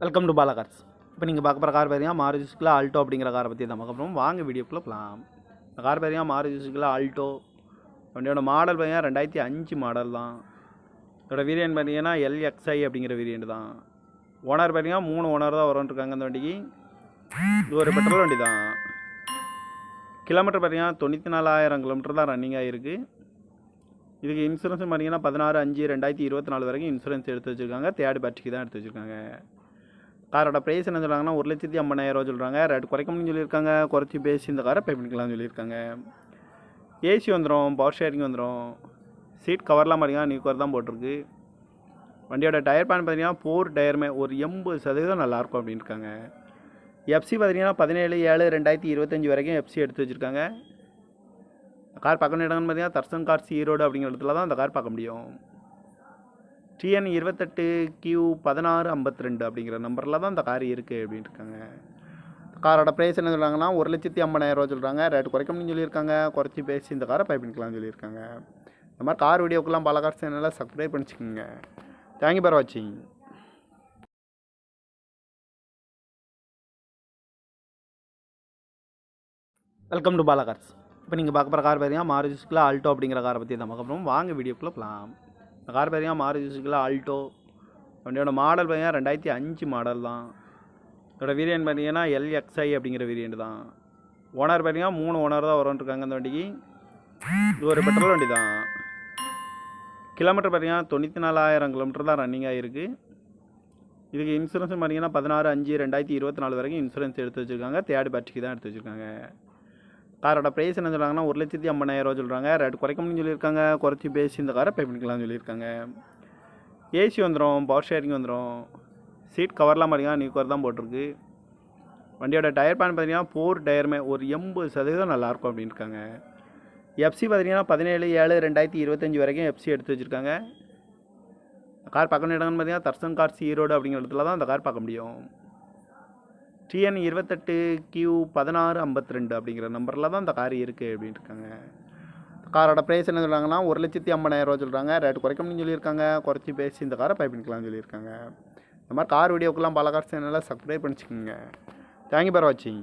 Welcome to Bala cars. இப்போ நீங்கள் பார்க்க போகிற கார் பார்த்தீங்கன்னா மாருதி சுசுகி ஆல்டோ அப்படிங்கிற காரை பற்றி தான் பார்க்க போகிறோம். வாங்க வீடியோக்குள்ளே போகலாம். இந்த கார் பார்த்தீங்கன்னா மாருதி சுசுகி ஆல்டோ. வண்டியோட மாடல் பார்த்தீங்கன்னா 2005 மாடல் தான். இதோட வேரியன்ட் பார்த்தீங்கன்னா LXI அப்படிங்கிற வேரியன்ட் தான். ஓனர் பார்த்தீங்கன்னா 3 ஓனர் தான் வரும்ன்ட்ருக்காங்க இந்த வண்டிக்கு. இது ஒரு பெட்ரோல் வண்டி தான். கிலோமீட்டர் பார்த்தீங்கன்னா 94,000 கிலோமீட்டர் தான் ரன்னிங் ஆகிருக்கு. இதுக்கு இன்சூரன்ஸ் பார்த்தீங்கன்னா 16/5/2024 வரைக்கும் இன்சூரன்ஸ் எடுத்து வச்சுருக்காங்க. தேர்ட் பேட்சிக்கு தான் எடுத்து வச்சுருக்காங்க. காரோட ப்ரைஸ் என்ன சொல்கிறாங்கன்னா 1,50,000 சொல்கிறாங்க. ரேட் குறைக்க முடியும்னு சொல்லியிருக்காங்க. குறைச்சி பேசி இந்த காரை பே பண்ணிக்கலாம்னு சொல்லியிருக்காங்க. ஏசி வந்துடும், பவர் ஷேரிங் வந்துடும். சீட் கவர்லாம் பார்த்தீங்கன்னா நியூ கவர் தான் போட்டிருக்கு. வண்டியோட டயர் பேன் பார்த்தீங்கன்னா 4 டயருமே ஒரு 80% நல்லாயிருக்கும் அப்படின்னு இருக்காங்க. எஃப்சி பார்த்தீங்கன்னா 17/7/2025 வரைக்கும் எஃப்சி எடுத்து வச்சுருக்காங்க. கார் பார்க்கணும் இடம்னு பார்த்தீங்கன்னா தர்சன் கார்ஸ் ஈரோடு அப்படிங்கிற இடத்துல தான் அந்த கார் பார்க்க முடியும். TN 28Q1652 அப்படிங்கிற நம்பரில் தான் இந்த கார் இருக்குது அப்படின்ட்டு இருக்காங்க. காரோட ப்ரைஸ் என்ன சொல்கிறாங்கன்னா 1,50,000 சொல்கிறாங்க. ரேட் குறைக்க முடியும்னு சொல்லியிருக்காங்க. குறைச்சி பேசி இந்த காரை பை பண்ணிக்கலாம்னு சொல்லியிருக்காங்க. இந்த மாதிரி கார் வீடியோக்கெல்லாம் பல கார் சேனலில் சப்ஸ்கிரைப் பண்ணிச்சுக்கோங்க. தேங்க்யூ ஃபார் வாட்சிங். Welcome to Bala cars. இப்போ நீங்கள் பார்க்க போகிற கார் பார்த்தீங்கன்னா மாருதி சுசுகி ஆல்டோ அப்படிங்கிற காரை பற்றி தான் பார்க்க போகிறோம். வாங்க வீடியோக்குள்ளே போகலாம். இந்த கார் பார்த்தீங்கன்னா மாருதி சுசுகி ஆல்டோ. வண்டியோட மாடல் பார்த்தீங்கன்னா 2005 மாடல் தான். இதோட வேரியன்ட் பார்த்தீங்கன்னா LXI அப்படிங்கிற வேரியன்ட் தான். ஓனர் பார்த்தீங்கன்னா 3 ஓனர் தான் வரும்ன்ட்ருக்காங்க இந்த வண்டிக்கு. இது ஒரு பெட்ரோல் வண்டி தான். கிலோமீட்டர் பார்த்தீங்கன்னா 94,000 கிலோமீட்டர் தான் ரன்னிங் ஆகிருக்கு. இதுக்கு இன்சூரன்ஸ் பார்த்தீங்கன்னா 16/5/2024 வரைக்கும் இன்சூரன்ஸ் எடுத்து வச்சுருக்காங்க. தேர்ட் பேட்சிக்கு தான் எடுத்து வச்சுருக்காங்க. காரோட ப்ரைஸ் என்ன சொல்கிறாங்கன்னா 1,50,000 சொல்கிறாங்க. ரேட் குறைக்க முடியும்னு சொல்லியிருக்காங்க. குறைச்சி பேசி இந்த காரை பே பண்ணிக்கலாம்னு சொல்லியிருக்காங்க. ஏசி வந்துடும், பவர் ஷேரிங் வந்துடும். சீட் கவர்லாம் பார்த்தீங்கன்னா நியூ கவர் தான் போட்டிருக்கு. வண்டியோட டயர் பேன் பார்த்தீங்கன்னா 4 டயருமே ஒரு 80% நல்லாயிருக்கும் அப்படின்னு இருக்காங்க. எஃப்சி பார்த்தீங்கன்னா 17/7/2025 வரைக்கும் எஃப்சி எடுத்து வச்சுருக்காங்க. கார் பார்க்கணும் இடம்னு பார்த்தீங்கன்னா தர்சன் கார்ஸ் ஈரோடு அப்படிங்கிற இடத்துல தான் அந்த கார் பார்க்க முடியும். TN 28Q1652 அப்படிங்கிற நம்பரில் தான் இந்த கார் இருக்குது அப்படின்ட்டு இருக்காங்க. காரோட ப்ரைஸ் என்ன சொல்கிறாங்கன்னா 1,50,000 சொல்கிறாங்க. ரேட் குறைக்க முடியும்னு சொல்லியிருக்காங்க. குறைச்சி பேசி இந்த காரை பை பண்ணிக்கலாம்னு சொல்லியிருக்காங்க. இந்த மாதிரி கார் வீடியோக்கெல்லாம் பல கார் சேனலில் சப்ஸ்கிரைப் பண்ணிச்சுக்கோங்க. தேங்க்யூ ஃபார் வாட்சிங்.